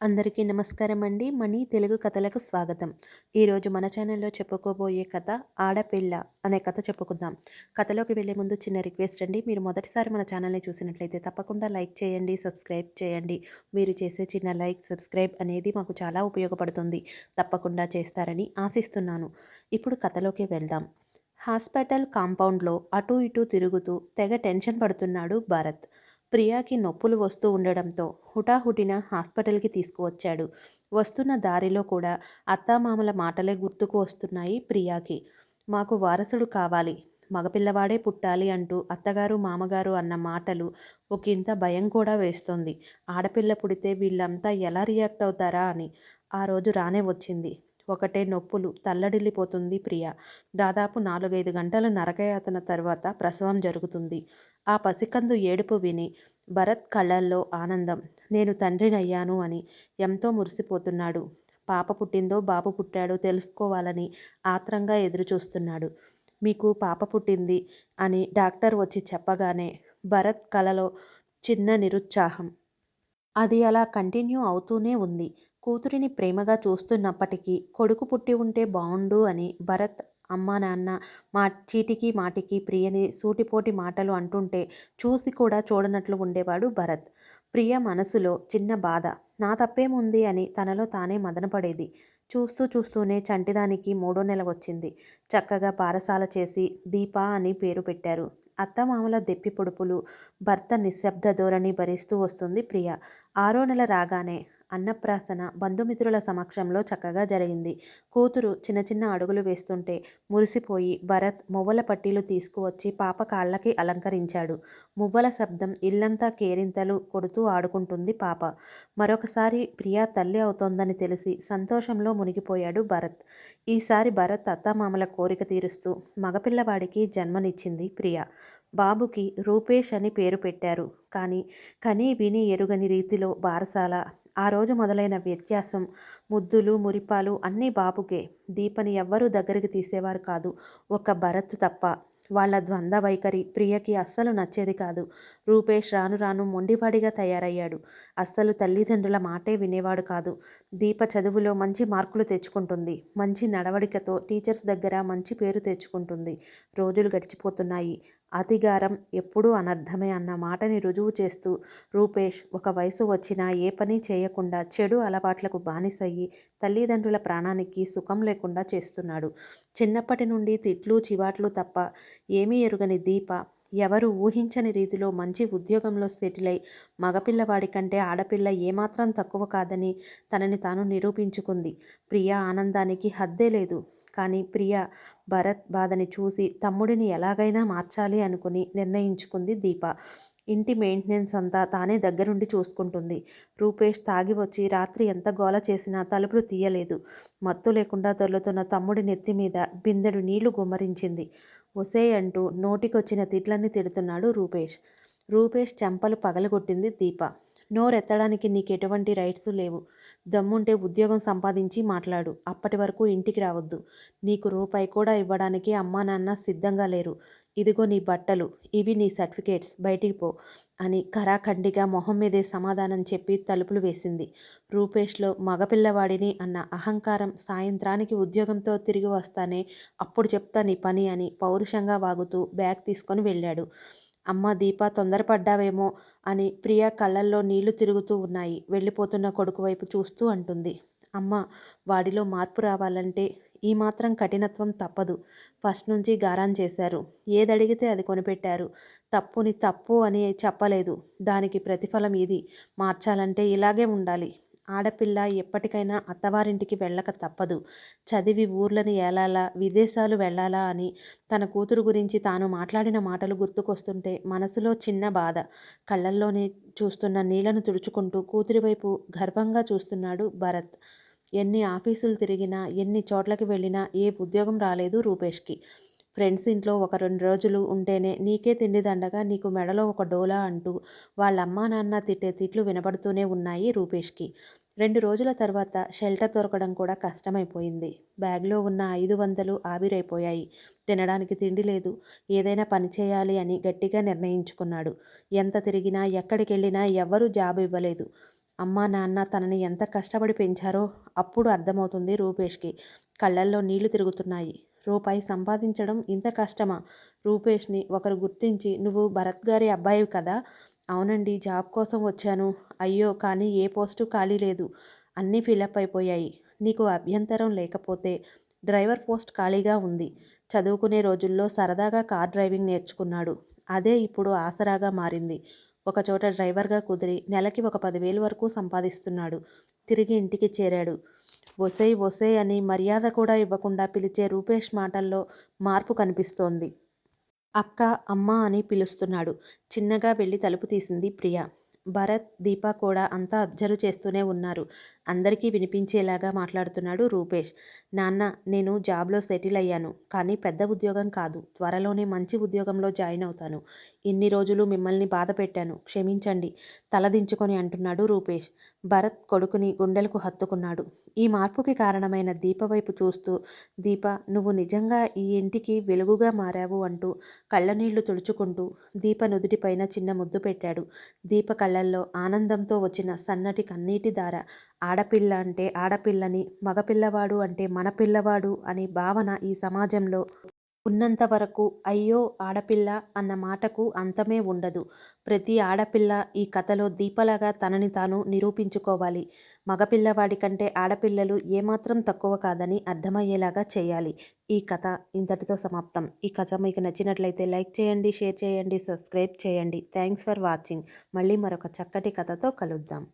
అందరికీ నమస్కారం అండి. మనీ తెలుగు కథలకు స్వాగతం. ఈరోజు మన ఛానల్లో చెప్పుకోబోయే కథ ఆడపిల్ల అనే కథ చెప్పుకుందాం. కథలోకి వెళ్ళే ముందు చిన్న రిక్వెస్ట్ అండి. మీరు మొదటిసారి మన ఛానల్ని చూసినట్లయితే తప్పకుండా లైక్ చేయండి, సబ్స్క్రైబ్ చేయండి. మీరు చేసే చిన్న లైక్, సబ్స్క్రైబ్ అనేది మాకు చాలా ఉపయోగపడుతుంది. తప్పకుండా చేస్తారని ఆశిస్తున్నాను. ఇప్పుడు కథలోకి వెళ్దాం. హాస్పిటల్ కాంపౌండ్లో అటూ ఇటూ తిరుగుతూ తెగ టెన్షన్ పడుతున్నాడు భరత్. ప్రియాకి నొప్పులు వస్తూ ఉండడంతో హుటాహుటిన హాస్పిటల్కి తీసుకువచ్చాడు. వస్తున్న దారిలో కూడా అత్తామామల మాటలే గుర్తుకు వస్తున్నాయి ప్రియాకి. మాకు వారసుడు కావాలి, మగపిల్లవాడే పుట్టాలి అంటూ అత్తగారు మామగారు అన్న మాటలు ఒకంత భయం కూడా వేస్తోంది. ఆడపిల్ల పుడితే వీళ్ళంతా ఎలా రియాక్ట్ అవుతారా అని. ఆ రోజు రానే వచ్చింది. ఒకటే నొప్పులు, తల్లడిల్లిపోతుంది ప్రియ. దాదాపు 4-5 గంటల నరకయాతన తర్వాత ప్రసవం జరుగుతుంది. ఆ పసికందు ఏడుపు విని భరత్ కళ్ళల్లో ఆనందం. నేను తండ్రినయ్యాను అని ఎంతో మురిసిపోతున్నాడు. పాప పుట్టిందో బాబు పుట్టాడో తెలుసుకోవాలని ఆత్రంగా ఎదురుచూస్తున్నాడు. మీకు పాప పుట్టింది అని డాక్టర్ వచ్చి చెప్పగానే భరత్ కలలో చిన్న నిరుత్సాహం. అది అలా కంటిన్యూ అవుతూనే ఉంది. కూతురిని ప్రేమగా చూస్తున్నప్పటికీ కొడుకు పుట్టి ఉంటే బావుండు అని భరత్ అమ్మా నాన్న చీటికి మాటికి ప్రియని సూటిపోటి మాటలు అంటుంటే చూసి కూడా చూడనట్లు ఉండేవాడు భరత్. ప్రియ మనసులో చిన్న బాధ. నా తప్పేముంది అని తనలో తానే మదనపడేది. చూస్తూ చూస్తూనే చంటిదానికి 3వ నెల వచ్చింది. చక్కగా బారసాల చేసి దీప అని పేరు పెట్టారు. అత్తమామల దెప్పి పొడుపులు, భర్త నిశ్శబ్ద ధోరణి భరిస్తూ వస్తుంది ప్రియ. 6వ నెల రాగానే అన్నప్రాసన బంధుమిత్రుల సమక్షంలో చక్కగా జరిగింది. కూతురు చిన్న చిన్న అడుగులు వేస్తుంటే మురిసిపోయి భరత్ మువ్వల పట్టీలు తీసుకువచ్చి పాప కాళ్ళకి అలంకరించాడు. మువ్వల శబ్దం ఇల్లంతా కేరింతలు కొడుతూ ఆడుకుంటుంది పాప. మరొకసారి ప్రియా తల్లి అవుతోందని తెలిసి సంతోషంలో మునిగిపోయాడు భరత్. ఈసారి భరత్ అత్తామామల కోరిక తీరుస్తూ మగపిల్లవాడికి జన్మనిచ్చింది ప్రియ. బాబుకి రూపేష్ అని పేరు పెట్టారు. కానీ కనీ విని ఎరుగని రీతిలో బారసాల. ఆ రోజు మొదలైన వ్యత్యాసం, ముద్దులు మురిపాలు అన్నీ బాబుకే. దీపని ఎవ్వరూ దగ్గరికి తీసేవారు కాదు, ఒక్క భరత్ తప్ప. వాళ్ళ ద్వంద్వ వైఖరి ప్రియకి అస్సలు నచ్చేది కాదు. రూపేష్ రాను రాను మొండివాడిగా తయారయ్యాడు. అస్సలు తల్లిదండ్రుల మాటే వినేవాడు కాదు. దీప చదువులో మంచి మార్కులు తెచ్చుకుంటుంది. మంచి నడవడికతో టీచర్స్ దగ్గర మంచి పేరు తెచ్చుకుంటుంది. రోజులు గడిచిపోతున్నాయి. అతిగారం ఎప్పుడూ అనర్థమే అన్న మాటని రుజువు చేస్తూ రూపేష్ ఒక వయసు వచ్చినా ఏ పని చేయకుండా చెడు అలవాట్లకు బానిసయ్యి తల్లిదండ్రుల ప్రాణానికి సుఖం లేకుండా చేస్తున్నాడు. చిన్నప్పటి నుండి తిట్లు చివాట్లు తప్ప ఏమీ ఎరుగని దీప ఎవరు ఊహించని రీతిలో మంచి ఉద్యోగంలో సెటిల్ అయి మగపిల్లవాడి కంటే ఆడపిల్ల ఏమాత్రం తక్కువ కాదని తనని తాను నిరూపించుకుంది. ప్రియ ఆనందానికి హద్దే లేదు. కానీ ప్రియ భరత్ బాధని చూసి తమ్ముడిని ఎలాగైనా మార్చాలి అనుకుని నిర్ణయించుకుంది దీప. ఇంటి మెయింటెనెన్స్ అంతా తానే దగ్గరుండి చూసుకుంటుంది. రూపేష్ తాగి వచ్చి రాత్రి ఎంత గోల చేసినా తలుపులు తీయలేదు. మత్తు లేకుండా దొర్లుతున్న తమ్ముడి నెత్తి మీద బిందెడు నీళ్లు గుమ్మరించింది. ఒసేయ్ అంటూ నోటికొచ్చిన తిట్లన్నీ తిడుతున్నాడు రూపేష్. రూపేష్ చెంపలు పగలగొట్టింది దీప. నోరెత్తడానికి నీకెటువంటి రైట్సు లేవు. దమ్ముంటే ఉద్యోగం సంపాదించి మాట్లాడు. అప్పటి వరకు ఇంటికి రావద్దు. నీకు రూపాయి కూడా ఇవ్వడానికి అమ్మా నాన్న సిద్ధంగా లేరు. ఇదిగో నీ బట్టలు, ఇవి నీ సర్టిఫికేట్స్, బయటికి పో అని ఖరాఖండిగా మొహం మీదే సమాధానం చెప్పి తలుపులు వేసింది. రూపేష్లో మగపిల్లవాడిని అన్న అహంకారం సాయంత్రానికి ఉద్యోగంతో తిరిగి వస్తానే అప్పుడు చెప్తా నీ పని అని పౌరుషంగా వాగుతూ బ్యాగ్ తీసుకొని వెళ్ళాడు. అమ్మ దీప తొందరపడ్డావేమో అని ప్రియ కళ్ళల్లో నీళ్లు తిరుగుతూ ఉన్నాయి. వెళ్ళిపోతున్న కొడుకు వైపు చూస్తూ అంటుంది. అమ్మ, వాడిలో మార్పు రావాలంటే ఈ మాత్రం కఠినత్వం తప్పదు. ఫస్ట్ నుంచి గారాం చేశారు. ఏదడిగితే అది కొనిపెట్టారు. తప్పుని తప్పు అని చెప్పలేదు. దానికి ప్రతిఫలం ఇది. మార్చాలంటే ఇలాగే ఉండాలి. ఆడపిల్ల ఎప్పటికైనా అత్తవారింటికి వెళ్ళక తప్పదు. చదివి ఊర్లని ఏలాలా, విదేశాలు వెళ్ళాలా అని తన కూతురు గురించి తాను మాట్లాడిన మాటలు గుర్తుకొస్తుంటే మనసులో చిన్న బాధ. కళ్ళల్లోనే చూస్తున్న నీళ్లను తుడుచుకుంటూ కూతురి వైపు గర్వంగా చూస్తున్నాడు భరత్. ఎన్ని ఆఫీసులు తిరిగినా, ఎన్ని చోట్లకి వెళ్ళినా ఏ ఉద్యోగం రాలేదు రూపేష్కి. ఫ్రెండ్స్ ఇంట్లో ఒక 2 రోజులు ఉంటేనే నీకే తిండి దండగా, నీకు మెడలో ఒక డోలా అంటూ వాళ్ళమ్మా నాన్న తిట్టే తిట్లు వినబడుతూనే ఉన్నాయి రూపేష్కి. 2 రోజుల తర్వాత షెల్టర్ దొరకడం కూడా కష్టమైపోయింది. బ్యాగ్లో ఉన్న 500 ఆవిరైపోయాయి. తినడానికి తిండి లేదు. ఏదైనా పని చేయాలి అని గట్టిగా నిర్ణయించుకున్నాడు. ఎంత తిరిగినా ఎక్కడికెళ్ళినా ఎవ్వరూ జాబు ఇవ్వలేదు. అమ్మా నాన్న తనని ఎంత కష్టపడి పెంచారో అప్పుడు అర్థమవుతుంది రూపేష్కి. కళ్ళల్లో నీళ్లు తిరుగుతున్నాయి. రూపాయి సంపాదించడం ఇంత కష్టమా? రూపేష్ని ఒకరు గుర్తించి, నువ్వు భరత్ గారి అబ్బాయివి కదా? అవునండి, జాబ్ కోసం వచ్చాను. అయ్యో కానీ ఏ పోస్టు ఖాళీ లేదు, అన్నీ ఫిలప్ అయిపోయాయి. నీకు అభ్యంతరం లేకపోతే డ్రైవర్ పోస్ట్ ఖాళీగా ఉంది. చదువుకునే రోజుల్లో సరదాగా కార్ డ్రైవింగ్ నేర్చుకున్నాడు. అదే ఇప్పుడు ఆసరాగా మారింది. ఒకచోట డ్రైవర్గా కుదిరి నెలకి ఒక 10,000 వరకు సంపాదిస్తున్నాడు. తిరిగి ఇంటికి చేరాడు. ఒసేయ్ ఒసేయ్ అని మర్యాద కూడా ఇవ్వకుండా పిలిచే రూపేష్ మాటల్లో మార్పు కనిపిస్తోంది. అక్క, అమ్మ అని పిలుస్తున్నాడు. చిన్నగా వెళ్ళి తలుపు తీసింది ప్రియ. భరత్, దీప కూడా అంతా అబ్జర్వ్ చేస్తూనే ఉన్నారు. అందరికీ వినిపించేలాగా మాట్లాడుతున్నాడు రూపేష్. నాన్న, నేను జాబ్లో సెటిల్ అయ్యాను. కానీ పెద్ద ఉద్యోగం కాదు. త్వరలోనే మంచి ఉద్యోగంలో జాయిన్ అవుతాను. ఇన్ని రోజులు మిమ్మల్ని బాధ పెట్టాను, క్షమించండి తలదించుకొని అంటున్నాడు రూపేష్. భరత్ కొడుకుని గుండెలకు హత్తుకున్నాడు. ఈ మార్పుకి కారణమైన దీప వైపు చూస్తూ, దీప, నువ్వు నిజంగా ఈ ఇంటికి వెలుగుగా మారావు అంటూ కళ్ళనీళ్లు తుడుచుకుంటూ దీప నుదుటిపైన చిన్న ముద్దు పెట్టాడు. దీప కళ్ళల్లో ఆనందంతో వచ్చిన సన్నటి కన్నీటి ధార. ఆడపిల్ల అంటే ఆడపిల్లని, మగపిల్లవాడు అంటే మన పిల్లవాడు అనే భావన ఈ సమాజంలో ఉన్నంత వరకు అయ్యో ఆడపిల్ల అన్న మాటకు అంతమే ఉండదు. ప్రతి ఆడపిల్ల ఈ కథలో దీపలాగా తనని తాను నిరూపించుకోవాలి. మగపిల్లవాడి కంటే ఆడపిల్లలు ఏమాత్రం తక్కువ కాదని అర్థమయ్యేలాగా చేయాలి. ఈ కథ ఇంతటితో సమాప్తం. ఈ కథ మీకు నచ్చినట్లయితే లైక్ చేయండి, షేర్ చేయండి, సబ్స్క్రైబ్ చేయండి. Thanks for watching. మళ్ళీ మరొక చక్కటి కథతో కలుద్దాం.